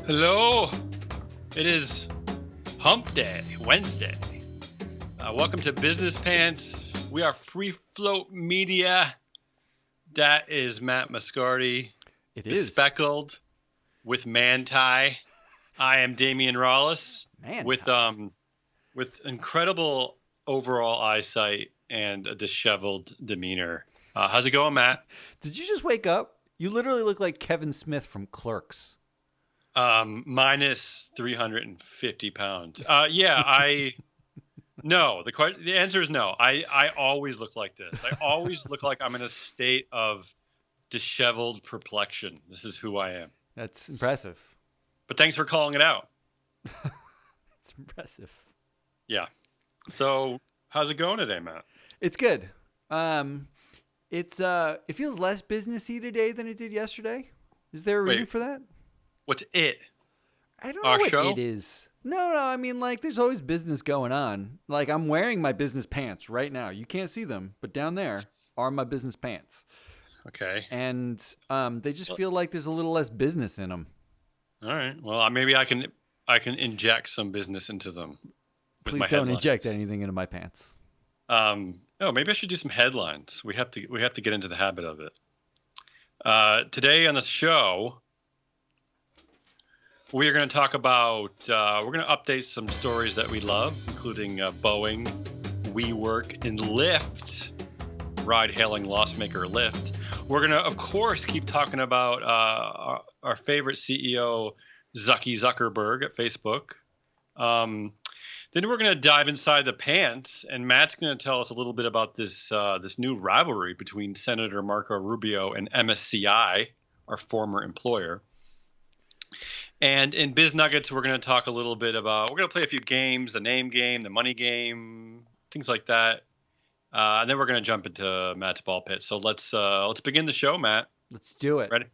Hello, it is Hump Day, Wednesday. Welcome to Business Pants. We are Free Float Media. That is Matt Mascardi, It is. bespeckled with man tie. I am Damian Rollis Man with tie. with incredible overall eyesight and a disheveled demeanor. How's it going, Matt? Did you just wake up? You literally look like Kevin Smith from Clerks. Minus 350 pounds. No, the answer is no. I always look like this. I always look like I'm in a state of disheveled perplexion. This is who I am. That's impressive. But thanks for calling it out. It's impressive. Yeah. So how's it going today, Matt? It's good. It feels less businessy today than it did yesterday. Is there a reason Wait, for that? what's it? I don't know Our what show? it is. No, I mean, like, there's always business going on. Like, I'm wearing my business pants right now. You can't see them, but down there are my business pants. Okay. And they just Well, feel like there's a little less business in them. all right. Well, maybe I can inject some business into them with my Please don't inject headlines. anything into my pants. No, maybe I should do some headlines. We have to get into the habit of it. Today on the show, we are going to talk about, we're going to update some stories that we love, including Boeing, WeWork, and Lyft, ride-hailing loss maker Lyft. We're going to, of course, keep talking about our favorite CEO, Zuckerberg at Facebook. Then we're going to dive inside the pants, and Matt's going to tell us a little bit about this new rivalry between Senator Marco Rubio and MSCI, our former employer. And in Biz Nuggets, we're going to talk a little bit about. We're going to play a few games: the name game, the money game, things like that. And then we're going to jump into Matt's ball pit. So let's begin the show, Matt. Let's do it. Ready?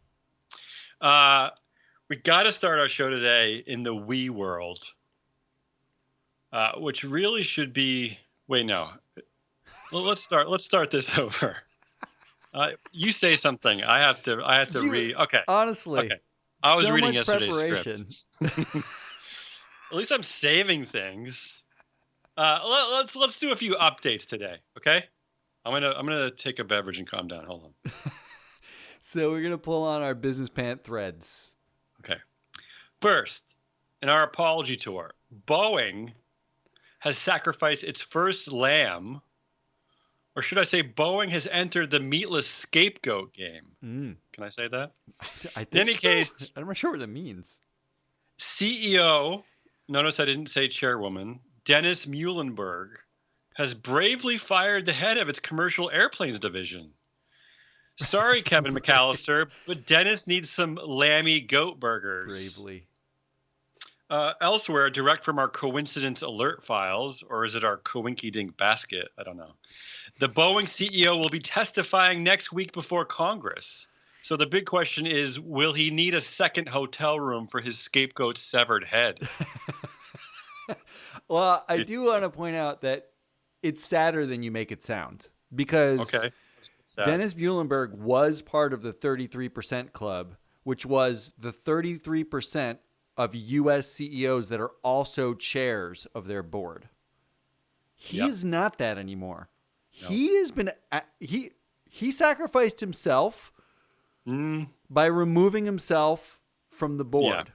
We got to start our show today in the we world, which really should be. Wait, no. Well, let's start this over. You say something. I have to read. Okay. Honestly, Okay. I was so reading much yesterday's preparation. script. At least I'm saving things. Let's do a few updates today. Okay. I'm gonna take a beverage and calm down. Hold on. So we're gonna pull on our business pant threads. Okay. First, in our apology tour, Boeing has sacrificed its first lamb, or should I say, Boeing has entered the meatless scapegoat game. Can I say that? I think In any so. case, I'm not sure what that means. CEO, notice I didn't say chairwoman, Dennis Muhlenberg, has bravely fired the head of its commercial airplanes division. Sorry, Kevin McAllister, but Dennis needs some lammy goat burgers. Bravely. Elsewhere, direct from our coincidence alert files, or is it our coinky dink basket? I don't know. The Boeing CEO will be testifying next week before Congress. So the big question is, will he need a second hotel room for his scapegoat's severed head? Well, I do want to point out that it's sadder than you make it sound because Okay. Sad. Dennis Muhlenberg was part of the 33% club, which was the 33% of U.S. CEOs that are also chairs of their board. He Yep. is not that anymore. No. He has been he sacrificed himself by removing himself from the board. Yeah.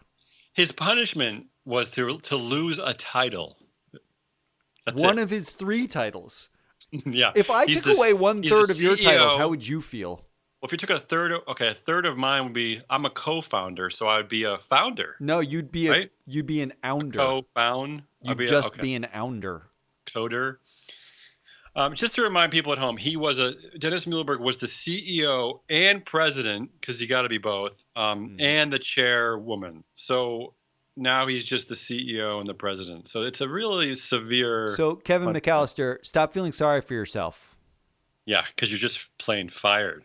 His punishment was to lose a title. That's One it. of his 3 titles. Yeah. If I He's took the- away he's the 1/3 of your titles, CEO. how would you feel? Well, if you took a third of mine would be I'm a co-founder, so I would be a founder. No, you'd be Right? you'd be an ounder. Co-found. You'd just be an ounder. coder. Just to remind people at home, Dennis Muhlenberg was the CEO and president, because you got to be both, and the chairwoman. So now he's just the CEO and the president. So it's a really severe. So Kevin McAllister, stop feeling sorry for yourself. Yeah, because you're just plain fired.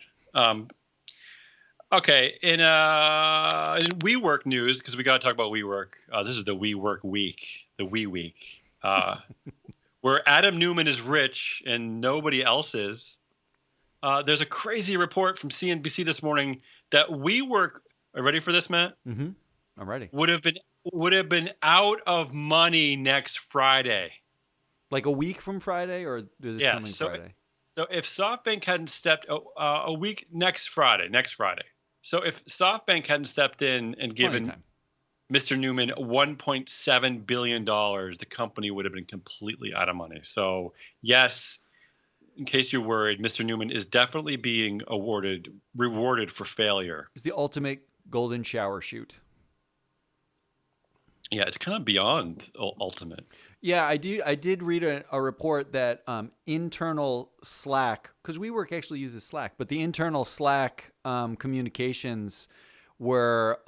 Okay, in WeWork news, because we got to talk about WeWork. This is the WeWork week, the week, where Adam Newman is rich and nobody else is. There's a crazy report from CNBC this morning that WeWork. Are you ready for this, Matt? Mm-hmm. I'm ready. would have been out of money next Friday. Like a week from Friday or this Yeah. coming Friday? So if SoftBank hadn't stepped a week next Friday. So if SoftBank hadn't stepped in and Plenty of given time. Mr. Newman $1.7 billion, the company would have been completely out of money. So yes, in case you're worried, Mr. Newman is definitely being rewarded for failure. It's the ultimate golden shower shoot. Yeah, it's kind of beyond ultimate. Yeah, I did read a report that internal Slack, because WeWork actually uses Slack, but the internal Slack communications were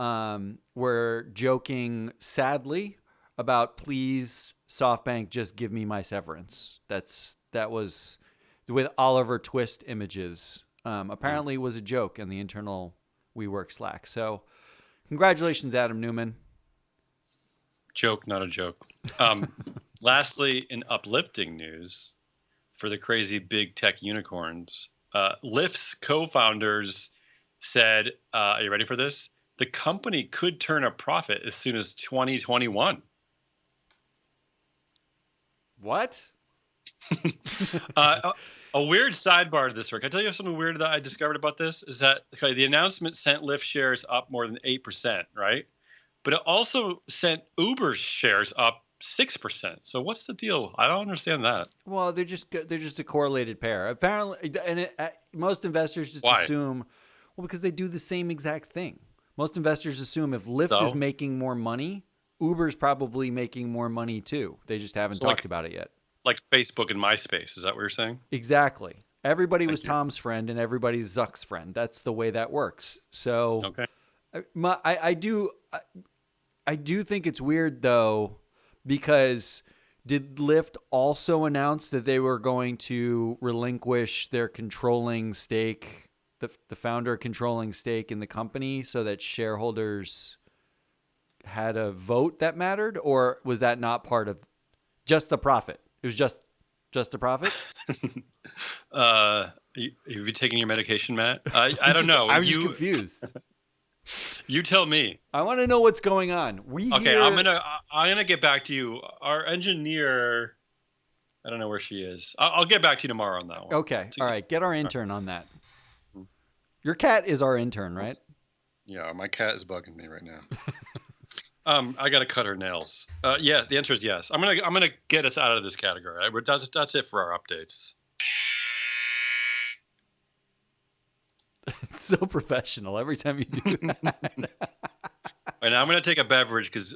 joking sadly about, please SoftBank just give me my severance. That was with Oliver Twist images. Apparently, it was a joke in the internal WeWork Slack. So, congratulations, Adam Newman. Joke, not a joke. Lastly, in uplifting news for the crazy big tech unicorns, Lyft's co-founders said, are you ready for this? The company could turn a profit as soon as 2021. What? A weird sidebar to this, Rick. I tell you something weird that I discovered about this is that the announcement sent Lyft shares up more than 8%, right? But it also sent Uber's shares up 6%. So what's the deal? I don't understand that. Well, they're just a correlated pair. Apparently, and most investors just assume, well, because they do the same exact thing. Most investors assume if Lyft is making more money, Uber's probably making more money too. They just haven't talked about it yet. Like Facebook and MySpace. Is that what you're saying? Exactly. Everybody was Tom's friend and everybody's Zuck's friend. That's the way that works. So okay. I do think it's weird though, because did Lyft also announce that they were going to relinquish their controlling stake, the founder controlling stake in the company, so that shareholders had a vote that mattered? Or was that not part of just the profit? It was just the profit? Have you taken your medication, Matt? I don't know. I was just confused. You tell me. I want to know what's going on. I'm gonna get back to you. Our engineer, I don't know where she is. I'll get back to you tomorrow on that one. Okay. All right. Get our intern on that. Your cat is our intern, right? Yeah, my cat is bugging me right now. I gotta cut her nails. Yeah, the answer is yes. I'm gonna get us out of this category. That's it for our updates. It's so professional every time you do that. And I'm going to take a beverage because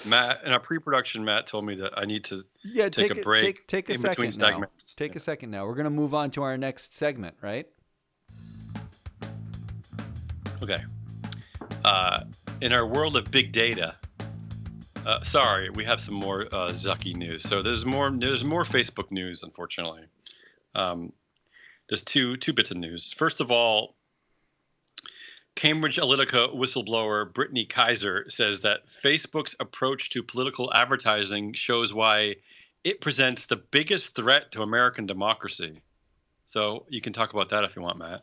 Matt, in our pre-production, Matt told me that I need to take a break. Take a in second between now. segments. Take a second now. We're going to move on to our next segment, right? Okay. In our world of big data, sorry, we have some more Zucky news. So there's more Facebook news, unfortunately. There's two bits of news. First of all, Cambridge Analytica whistleblower Brittany Kaiser says that Facebook's approach to political advertising shows why it presents the biggest threat to American democracy. So you can talk about that if you want, Matt.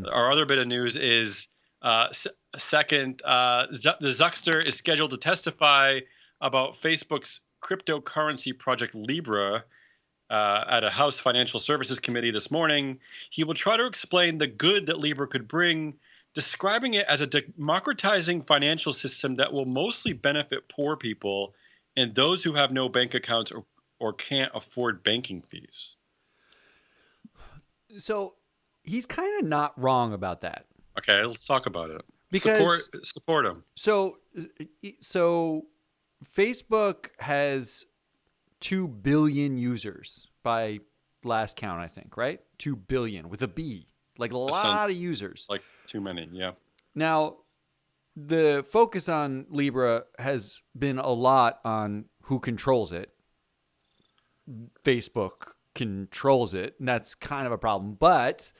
Our other bit of news is the Zuckster is scheduled to testify about Facebook's cryptocurrency project Libra at a House Financial Services Committee this morning. He will try to explain the good that Libra could bring, describing it as a democratizing financial system that will mostly benefit poor people and those who have no bank accounts or can't afford banking fees. So he's kind of not wrong about that. Okay, let's talk about it. Because support him. So Facebook has 2 billion users by last count, I think, right? 2 billion with a B. Like a lot of users. Like too many, yeah. Now, the focus on Libra has been a lot on who controls it. Facebook controls it, and that's kind of a problem. But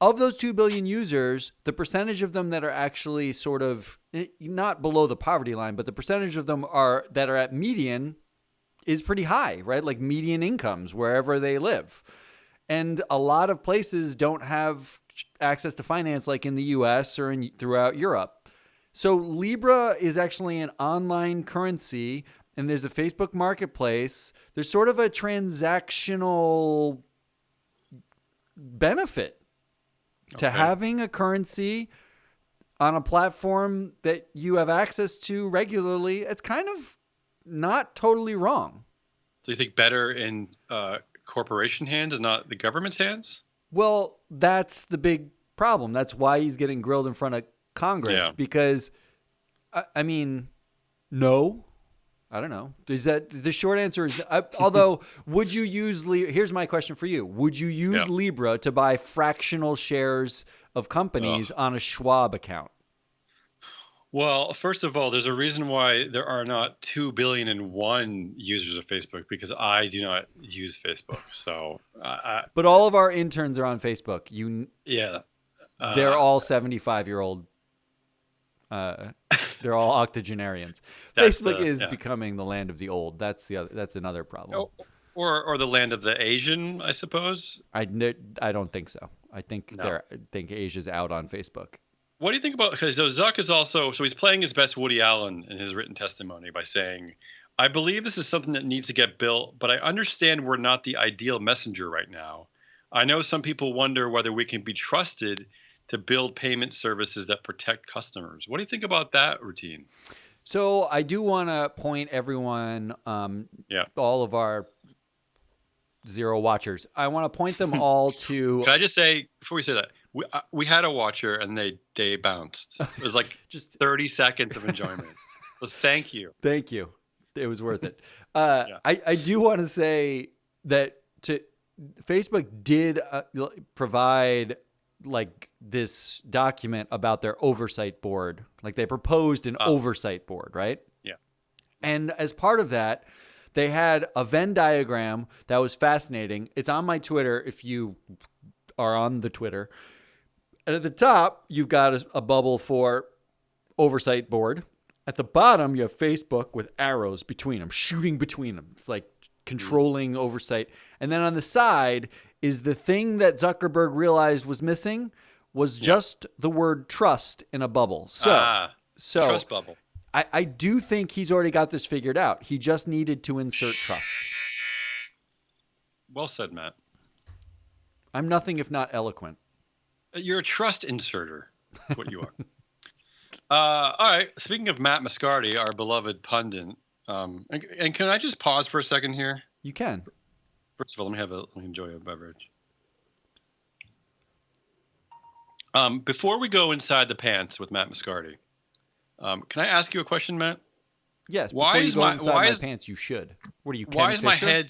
of those 2 billion users, the percentage of them that are actually sort of not below the poverty line, but the percentage of them that are at median is pretty high, right? Like median incomes wherever they live. And a lot of places don't have access to finance like in the US or throughout Europe. So Libra is actually an online currency, and there's a Facebook marketplace. There's sort of a transactional benefit to Okay. having a currency on a platform that you have access to regularly. It's kind of not totally wrong. Do you think better in corporation hands and not the government's hands? Well, that's the big problem. That's why he's getting grilled in front of Congress, Yeah. because, I mean, no. I don't know. Is that the short answer? Is although, would you use Libra? Here's my question for you: would you use Libra to buy fractional shares of companies on a Schwab account? Well, first of all, there's a reason why there are not 2 billion users of Facebook, because I do not use Facebook. So, But all of our interns are on Facebook. yeah, They're all 75-year-old. They're all octogenarians. Facebook is becoming the land of the old. That's another problem. Or the land of the Asian, I suppose. I don't think so. I think Asia's out on Facebook. What do you think about, because Zuck is also, so he's playing his best Woody Allen in his written testimony by saying, I believe this is something that needs to get built, but I understand we're not the ideal messenger right now. I know some people wonder whether we can be trusted to build payment services that protect customers. What do you think about that routine? So I do want to point everyone, all of our Zero watchers, I want to point them all to. Can I just say, before we say that, we had a watcher and they bounced. It was like just 30 seconds of enjoyment. So thank you. Thank you. It was worth it. I do want to say that Facebook did provide like this document about their oversight board. Like they proposed an oversight board, right? Yeah. And as part of that, they had a Venn diagram that was fascinating. It's on my Twitter if you are on the Twitter. And at the top, you've got a bubble for oversight board. At the bottom, you have Facebook with arrows between them, shooting between them. It's like controlling oversight. And then on the side is the thing that Zuckerberg realized was missing was just the word trust in a bubble. So trust bubble. I do think he's already got this figured out. He just needed to insert trust. Well said, Matt. I'm nothing if not eloquent. You're a trust inserter, what you are. All right. Speaking of Matt Moscardi, our beloved pundit, and can I just pause for a second here? You can. First of all, let me enjoy a beverage. Before we go inside the pants with Matt Moscardi, can I ask you a question, Matt? Yes. Why is my pants? You should. What are you? Ken why is Fisher?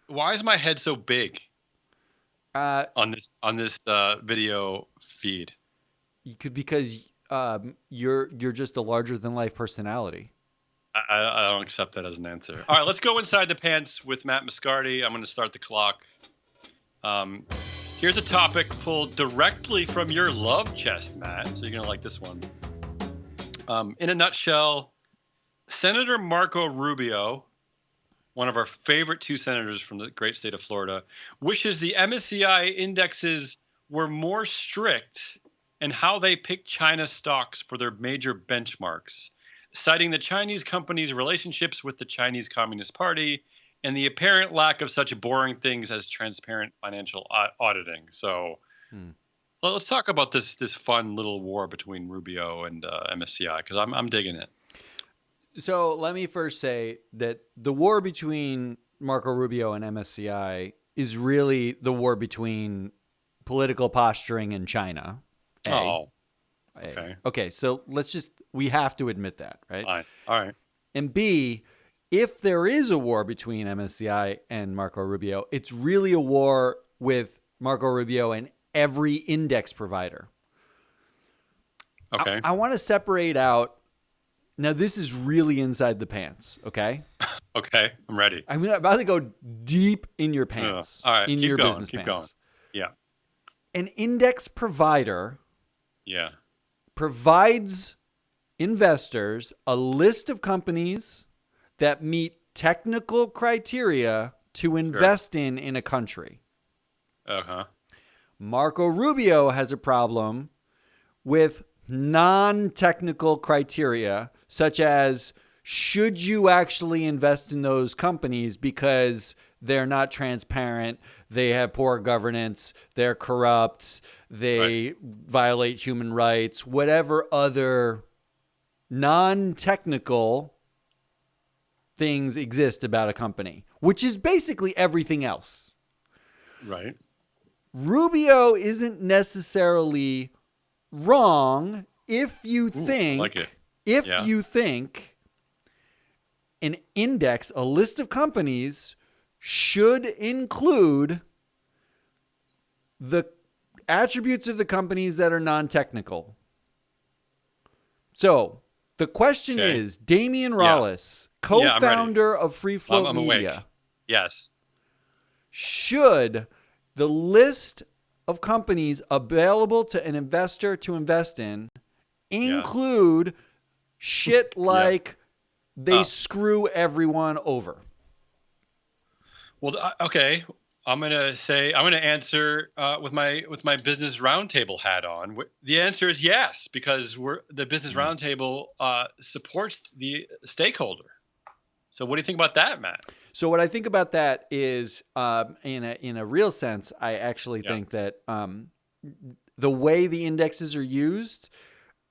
Why is my head so big? On this video feed. Because you're just a larger than life personality. I don't accept that as an answer. All right, let's go inside the pants with Matt Moscardi. I'm going to start the clock. Here's a topic pulled directly from your love chest, Matt. So you're going to like this one. In a nutshell, Senator Marco Rubio, one of our favorite two senators from the great state of Florida, wishes the MSCI indexes were more strict in how they pick China stocks for their major benchmarks, citing the Chinese companies' relationships with the Chinese Communist Party and the apparent lack of such boring things as transparent financial auditing. So let's talk about this fun little war between Rubio and MSCI, because I'm digging it. So let me first say that the war between Marco Rubio and MSCI is really the war between political posturing in China. Okay. So we have to admit that, right? All right. And B, if there is a war between MSCI and Marco Rubio, it's really a war with Marco Rubio and every index provider. Okay. I want to separate out. Now, this is really inside the pants, okay? Okay, I'm ready. I'm about to go deep in your pants. All right, in your business pants. Going. Yeah. An index provider provides investors a list of companies that meet technical criteria to invest in a country. Uh-huh. Marco Rubio has a problem with non-technical criteria, such as should you actually invest in those companies because they're not transparent, they have poor governance, they're corrupt, they violate human rights, whatever other non-technical things exist about a company, which is basically everything else. Right. Rubio isn't necessarily wrong if you think, like it. if Yeah. you think an index, a list of companies should include the attributes of the companies that are non-technical. So the question Okay. is, Damian Yeah. Rollis, I'm ready. co-founder of Free Float I'm Media, awake. Yes. should the list of companies available to an investor to invest in include shit like they screw everyone over? Well, okay. I'm gonna answer with my business roundtable hat on. The answer is yes, because the business roundtable supports the stakeholder. So what do you think about that, Matt? So what I think about that is, in a real sense, I actually think that the way the indexes are used,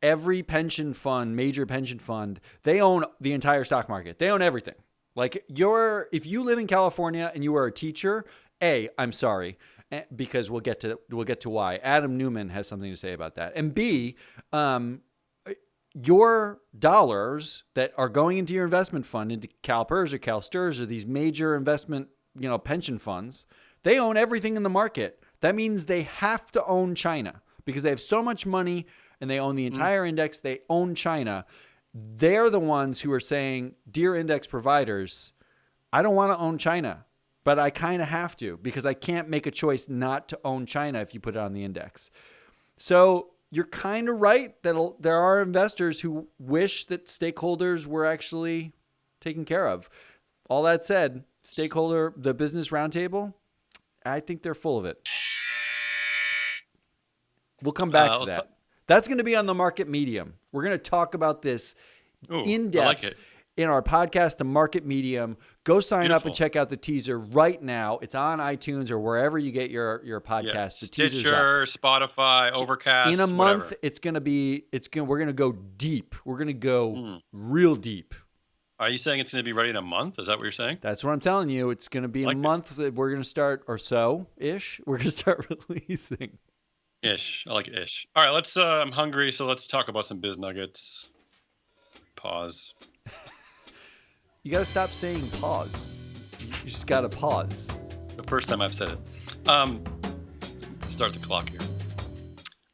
every pension fund, major pension fund, they own the entire stock market. They own everything. Like if you live in California and you are a teacher, I'm sorry, because we'll get to why. Adam Newman has something to say about that. And B, your dollars that are going into your investment fund, into CalPERS or CalSTRS or these major investment, pension funds, they own everything in the market. That means they have to own China because they have so much money and they own the entire index. They own China. They're the ones who are saying, dear index providers, I don't want to own China, but I kind of have to because I can't make a choice not to own China if you put it on the index. So you're kind of right that there are investors who wish that stakeholders were actually taken care of. All that said, the business roundtable, I think they're full of it. We'll come back to that. That's going to be on the Market Medium. We're going to talk about this in depth in our podcast, The Market Medium. Go sign up and check out the teaser right now. It's on iTunes or wherever you get your podcast. Yeah. The teaser's Stitcher, up. Spotify, Overcast. In a month, whatever. We're going to go deep. We're going to go real deep. Are you saying it's going to be ready in a month? Is that what you're saying? That's what I'm telling you. It's going to be a month that we're going to start, or so-ish. We're going to start releasing. Ish. I like ish. All right, I'm hungry, so let's talk about some biz nuggets. Pause. You got to stop saying pause. You just got to pause. The first time I've said it. Start the clock here.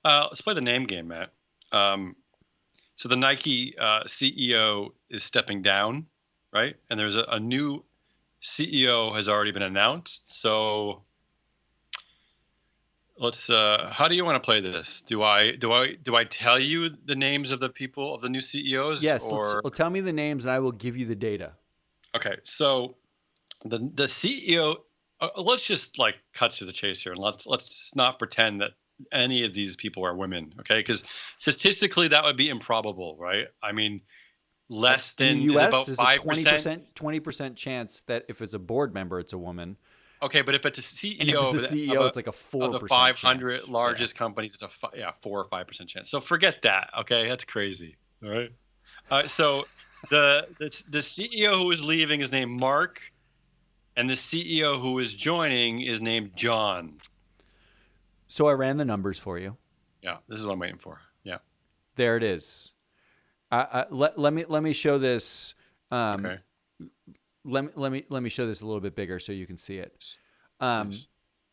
Let's play the name game, Matt. So the Nike CEO is stepping down, right? And there's a new CEO has already been announced. So let's. How do you want to play this? Do I tell you the names of the people of the new CEOs? Yes. Tell me the names, and I will give you the data. Okay. So the CEO. Let's just cut to the chase here, and let's not pretend that any of these people are women, okay? Because statistically, that would be improbable, right? I mean, less than in the U.S. about there's 5%. 20% chance that if it's a board member, it's a woman. Okay, but if it's a CEO, and if it's a CEO, it's like a 4% of the 500 chance. largest companies, it's a 4 or 5% chance. So forget that. Okay, that's crazy. All right. So the CEO who is leaving is named Mark, and the CEO who is joining is named John. So I ran the numbers for you. Yeah, this is what I'm waiting for. Yeah. There it is. Let me show this. Okay. Let me show this a little bit bigger so you can see it.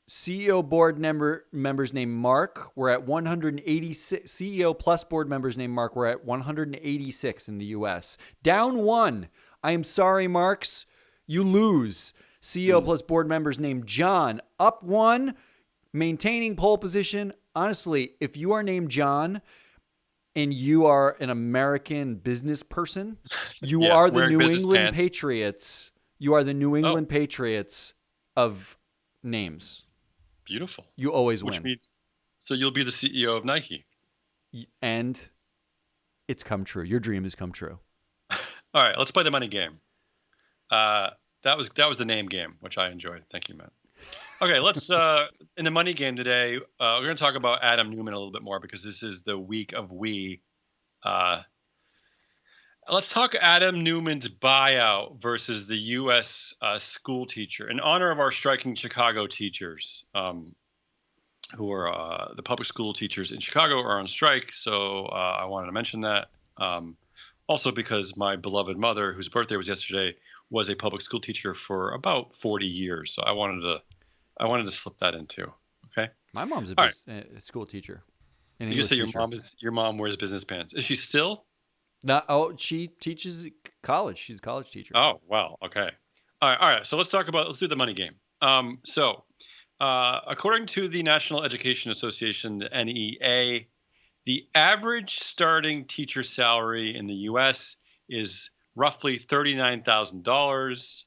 CEO board members named Mark. We're at 186. CEO plus board members named Mark. We're at 186 in the U.S. Down one. I am sorry, Marks. You lose. CEO plus board members named John. Up one. Maintaining pole position. Honestly, if you are named John and you are an American business person, you are the New England Patriots. You are the New England Patriots of names. Beautiful. You always win. Which means, so you'll be the CEO of Nike. And it's come true. Your dream has come true. All right, let's play the money game. That was the name game, which I enjoyed. Thank you, Matt. Okay, let's in the money game today. We're going to talk about Adam Newman a little bit more because this is the week of we. Let's talk Adam Newman's buyout versus the U.S. School teacher in honor of our striking Chicago teachers, who are the public school teachers in Chicago are on strike. So I wanted to mention that. Also because my beloved mother, whose birthday was yesterday, was a public school teacher for about 40 years. So I wanted to slip that in too. Okay. My mom's a school teacher. You say your mom wears business pants. Is she still? No, oh, she teaches college. She's a college teacher. Oh, wow. Okay. All right. So let's do the money game. According to the National Education Association, the NEA, the average starting teacher salary in the U.S. is roughly $39,000.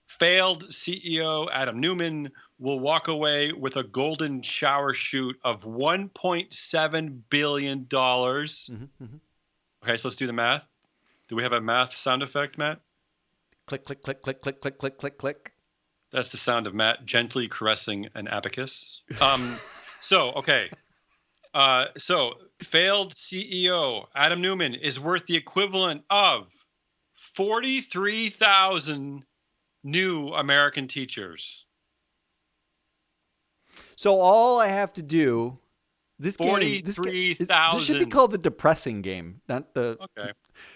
Failed CEO Adam Newman will walk away with a golden shower chute of $1.7 billion. Okay, so let's do the math. Do we have a math sound effect, Matt? Click, click, click, click, click, click, click, click, click. That's the sound of Matt gently caressing an abacus. So failed CEO Adam Newman is worth the equivalent of 43,000 new American teachers. So all I have to do, this 43,000. This should be called the depressing game, not the. Okay.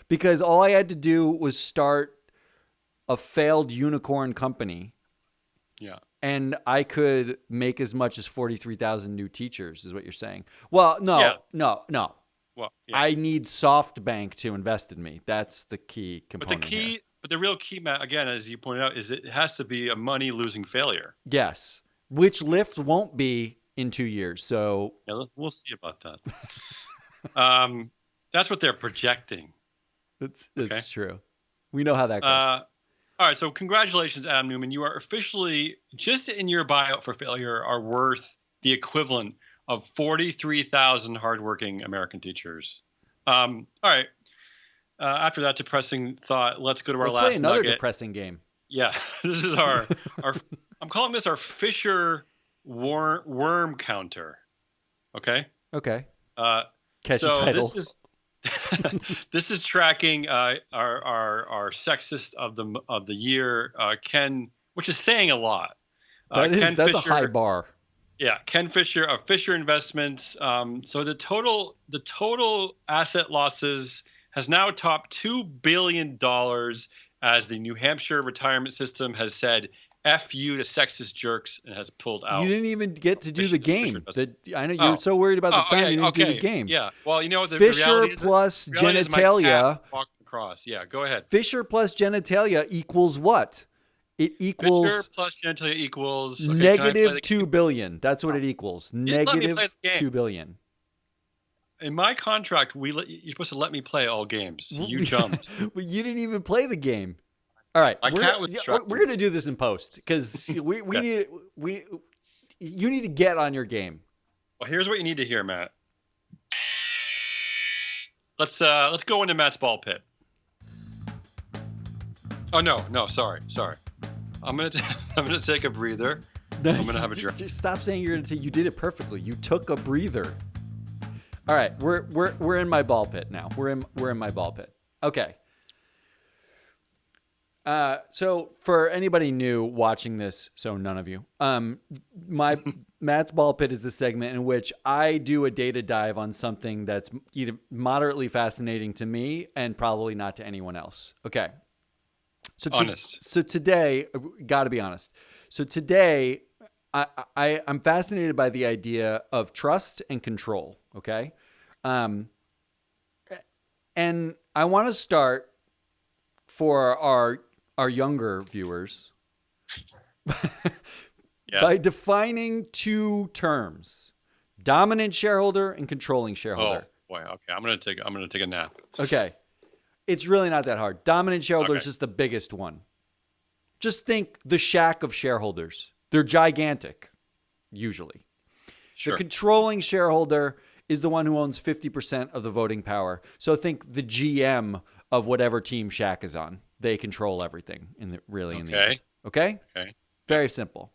Because all I had to do was start a failed unicorn company. Yeah. And I could make as much as 43,000 new teachers, is what you're saying. Well, no. Well, yeah. I need SoftBank to invest in me. That's the key component. But the real key, Matt, again, as you pointed out, is it has to be a money-losing failure. Yes, which Lyft won't be in 2 years. So yeah, we'll see about that. That's what they're projecting. That's true. We know how that goes. All right, so congratulations, Adam Newman. You are officially, just in your buyout for failure, are worth the equivalent of 43,000 hardworking American teachers. All right. After that depressing thought, let's go to our last play another nugget. Depressing game. Yeah, this is our I'm calling this our Fisher worm counter. Okay. Okay. Catchy title. This is tracking our sexist of the year, Ken, which is saying a lot. That's Fisher, a high bar. Yeah, Ken Fisher of Fisher Investments. So the total asset losses has now topped $2 billion as the New Hampshire retirement system has said F you to sexist jerks and has pulled out. You didn't even get to do the game. I know you're so worried about the time you didn't do the game. Yeah. Well, you know what the Fisher reality is? plus The reality is my cat genitalia. walked across. Yeah, go ahead. Fisher plus genitalia equals what? It equals Fisher plus genitalia equals negative $2 billion. That's what it equals. Negative $2 billion. In my contract, you're supposed to let me play all games. You jumped. But you didn't even play the game. All right, we're gonna do this in post because you need to get on your game. Well, here's what you need to hear, Matt. Let's go into Matt's ball pit. Oh no, sorry. I'm gonna take a breather. I'm gonna have a drink. Just stop saying you're gonna take. You did it perfectly. You took a breather. All right, we're in my ball pit now. We're in my ball pit. Okay. So for anybody new watching this, so none of you, Matt's Ball Pit is the segment in which I do a data dive on something that's either moderately fascinating to me and probably not to anyone else. Okay. So today, gotta be honest. So today, I'm fascinated by the idea of trust and control. Okay. And I want to start for our younger viewers by defining two terms: dominant shareholder and controlling shareholder. Oh boy, okay. I'm gonna take a nap. Okay. It's really not that hard. Dominant shareholder is just the biggest one. Just think the shack of shareholders. They're gigantic, usually. Sure. The controlling shareholder is the one who owns 50% of the voting power. So think the GM of whatever team Shaq is on. They control everything in the end. Okay? Okay. Very simple.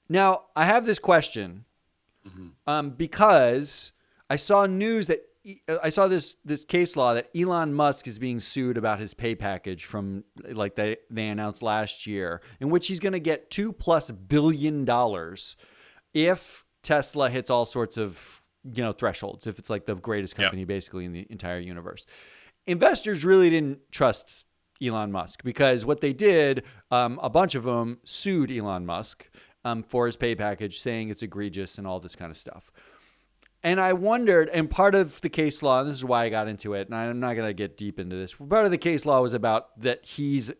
Now, I have this question because I saw news that I saw this case law that Elon Musk is being sued about his pay package from like they announced last year, in which he's going to get $2+ billion if Tesla hits all sorts of thresholds. If it's like the greatest company basically in the entire universe, investors really didn't trust Elon Musk because what they did, a bunch of them sued Elon Musk for his pay package, saying it's egregious and all this kind of stuff. And I wondered, and part of the case law, and this is why I got into it, and I'm not going to get deep into this, part of the case law was about that he's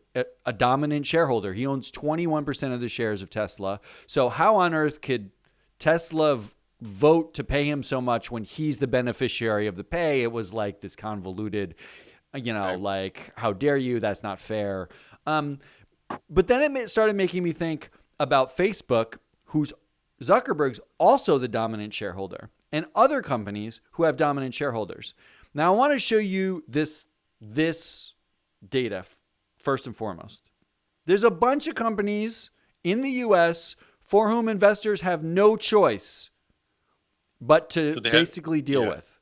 a dominant shareholder. He owns 21% of the shares of Tesla. So how on earth could Tesla vote to pay him so much when he's the beneficiary of the pay? It was like this convoluted, like, how dare you? That's not fair. But then it started making me think about Facebook, who's Zuckerberg's also the dominant shareholder, and other companies who have dominant shareholders. Now, I want to show you this data first and foremost. There's a bunch of companies in the U.S. for whom investors have no choice but to basically deal with.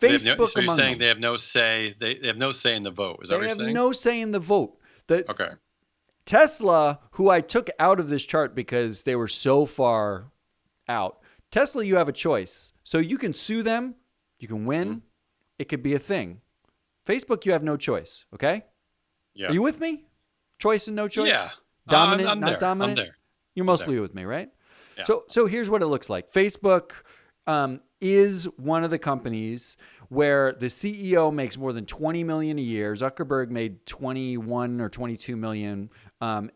Facebook, so you're among saying them. they have no say. They have no say in the vote. Is that what you're saying? They have no say in the vote. Okay. Tesla, who I took out of this chart because they were so far out. Tesla, you have a choice. So you can sue them. You can win. It could be a thing. Facebook, you have no choice. Okay? Yeah. Are you with me? Choice and no choice? Yeah. Dominant, I'm not there. dominant? I'm there. You're mostly with me, right? Yeah. So here's what it looks like. Facebook is one of the companies where the CEO makes more than $20 million a year. Zuckerberg made $21 or $22 million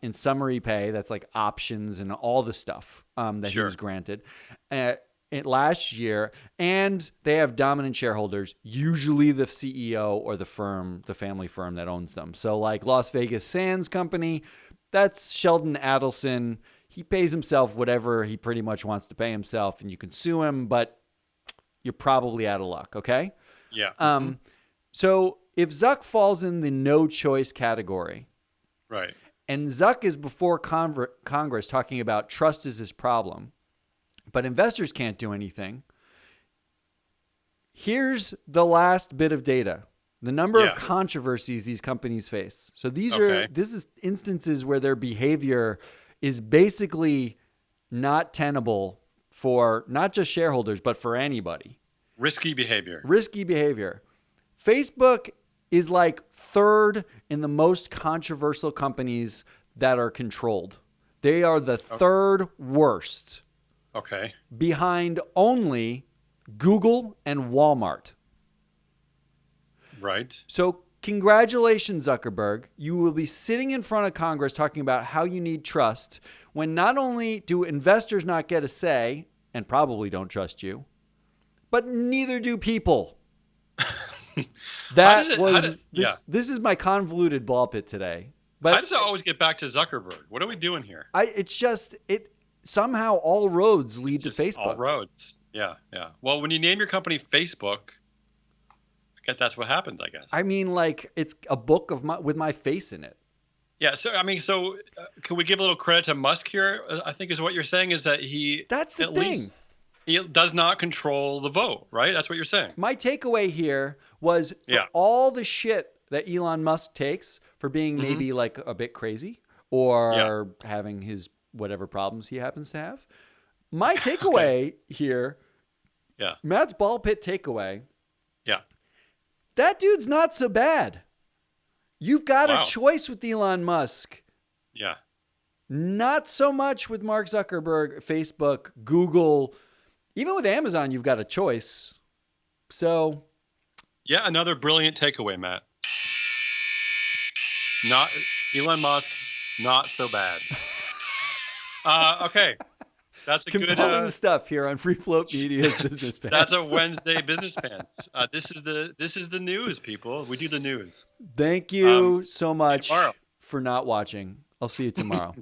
in summary pay. That's like options and all the stuff that he was granted last year. And they have dominant shareholders, usually the CEO or the family firm that owns them. So like Las Vegas Sands Company, that's Sheldon Adelson. He pays himself whatever he pretty much wants to pay himself, and you can sue him, but you're probably out of luck, okay? Yeah. So if Zuck falls in the no choice category, right, and Zuck is before Congress talking about trust is his problem, but investors can't do anything, here's the last bit of data. The number of controversies these companies face. So this is instances where their behavior is basically not tenable for not just shareholders, but for anybody. Risky behavior. Facebook is like third in the most controversial companies that are controlled. They are the third worst. Okay. Behind only Google and Walmart. Right. So congratulations, Zuckerberg. You will be sitting in front of Congress talking about how you need trust when not only do investors not get a say and probably don't trust you, but neither do people. This is my convoluted ball pit today. But how does it always get back to Zuckerberg? What are we doing here? Somehow all roads lead to Facebook. All roads. Yeah. Well, when you name your company Facebook, I guess that's what happens, I guess. I mean, like, it's a book with my face in it. Yeah. So, I mean, can we give a little credit to Musk here? I think is what you're saying is that that's the thing. He does not control the vote, right? That's what you're saying. My takeaway here was for all the shit that Elon Musk takes for being maybe like a bit crazy or having his whatever problems he happens to have. My takeaway here, Matt's ball pit takeaway. Yeah. That dude's not so bad. You've got a choice with Elon Musk. Yeah. Not so much with Mark Zuckerberg, Facebook, Google. Even with Amazon, you've got a choice. So. Yeah, another brilliant takeaway, Matt. Not Elon Musk, not so bad. Okay. That's a compelling stuff here on Free Float Media's Business Pants. That's a Wednesday Business Pants. This is the news, people. We do the news. Thank you so much for not watching. I'll see you tomorrow.